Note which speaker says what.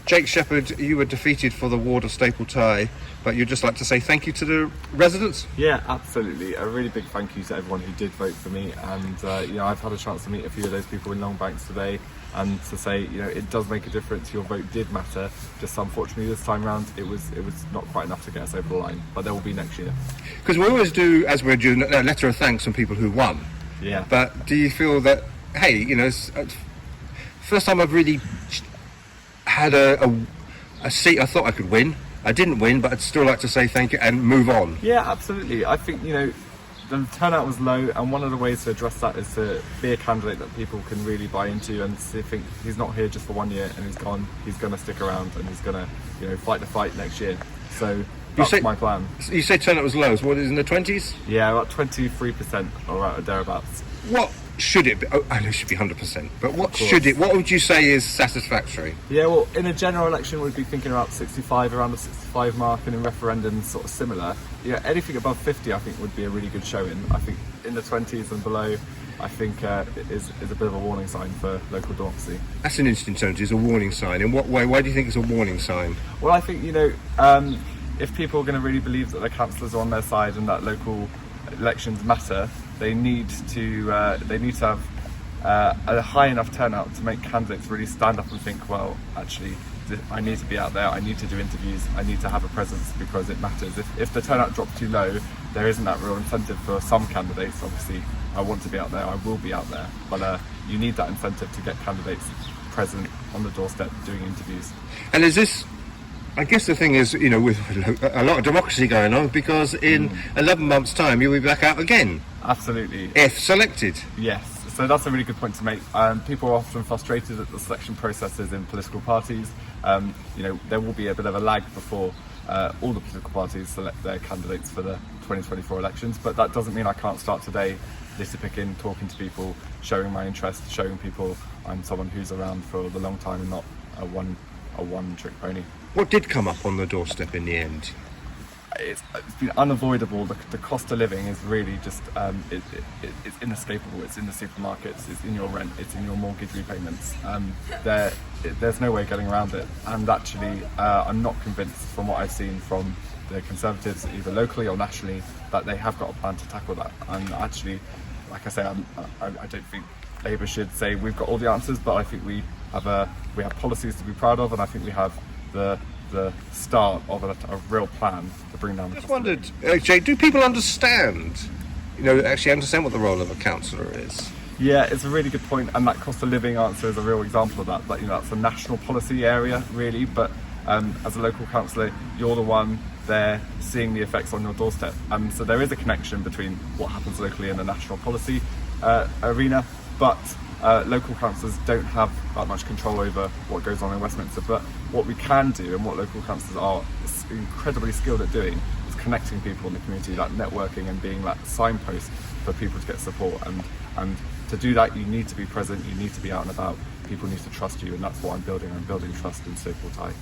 Speaker 1: Jake Shepherd, you were defeated for the ward of Staple Tie, but you'd just like to say thank you to the residents?
Speaker 2: Yeah, absolutely. A really big thank you to everyone who did vote for me, and I've had a chance to meet a few of those people in Longbanks today, and to say, it does make a difference. Your vote did matter. Just unfortunately this time round, it was not quite enough to get us over the line, but there will be next year.
Speaker 1: Because we always do, as we're doing, a letter of thanks on people who won.
Speaker 2: Yeah.
Speaker 1: But do you feel that, hey, first time I've really had a seat I thought I could win. I didn't win, but I'd still like to say thank you and move on.
Speaker 2: Yeah, absolutely. I think, the turnout was low, and one of the ways to address that is to be a candidate that people can really buy into and think he's not here just for 1 year and he's gone, he's going to stick around and he's going to, fight the fight next year. So that's my plan.
Speaker 1: You say turnout was low, so what is in the 20s?
Speaker 2: Yeah, about 23% or thereabouts.
Speaker 1: What should it be? Oh, I know it should be 100%, but what would you say is satisfactory?
Speaker 2: Yeah, well, in a general election we'd be thinking about 65, around the 65 mark, and in referendums sort of similar. Yeah, anything above 50 I think would be a really good showing. I think in the 20s and below, I think is a bit of a warning sign for local democracy.
Speaker 1: That's an interesting term, is a warning sign. In what way? Why do you think it's a warning sign?
Speaker 2: Well, I think, if people are going to really believe that the councillors are on their side and that local elections matter, they need to have a high enough turnout to make candidates really stand up and think, well, actually, I need to be out there, I need to do interviews, I need to have a presence because it matters. If the turnout drops too low, there isn't that real incentive for some candidates. Obviously, I want to be out there, I will be out there, but you need that incentive to get candidates present on the doorstep doing interviews.
Speaker 1: And is this, I guess the thing is, with a lot of democracy going on, because in 11 months' time you'll be back out again.
Speaker 2: Absolutely.
Speaker 1: If selected.
Speaker 2: Yes. So that's a really good point to make. People are often frustrated at the selection processes in political parties. There will be a bit of a lag before all the political parties select their candidates for the 2024 elections, but that doesn't mean I can't start today, litter picking, talking to people, showing my interest, showing people I'm someone who's around for the long time and not a one-trick pony.
Speaker 1: What did come up on the doorstep in the end?
Speaker 2: It's been unavoidable. The cost of living is really just it's inescapable. It's in the supermarkets, it's in your rent, it's in your mortgage repayments. There's no way getting around it, and actually I'm not convinced from what I've seen from the Conservatives, either locally or nationally, that they have got a plan to tackle that. And actually, like I say, I don't think Labour should say we've got all the answers, but I think we have policies to be proud of, and I think we have the start of a real plan to bring down the cost.
Speaker 1: I just wondered, Jay, do people understand what the role of a councillor is?
Speaker 2: Yeah, it's a really good point, and that cost of living answer is a real example of that. But that's a national policy area, really. But as a local councillor, you're the one there seeing the effects on your doorstep. So there is a connection between what happens locally and the national policy arena. But local councillors don't have that much control over what goes on in Westminster. But what we can do, and what local councillors are incredibly skilled at doing, is connecting people in the community, that networking and being that signpost for people to get support. And to do that, you need to be present, you need to be out and about, people need to trust you, and that's what I'm building. I'm building trust in Staple Tie.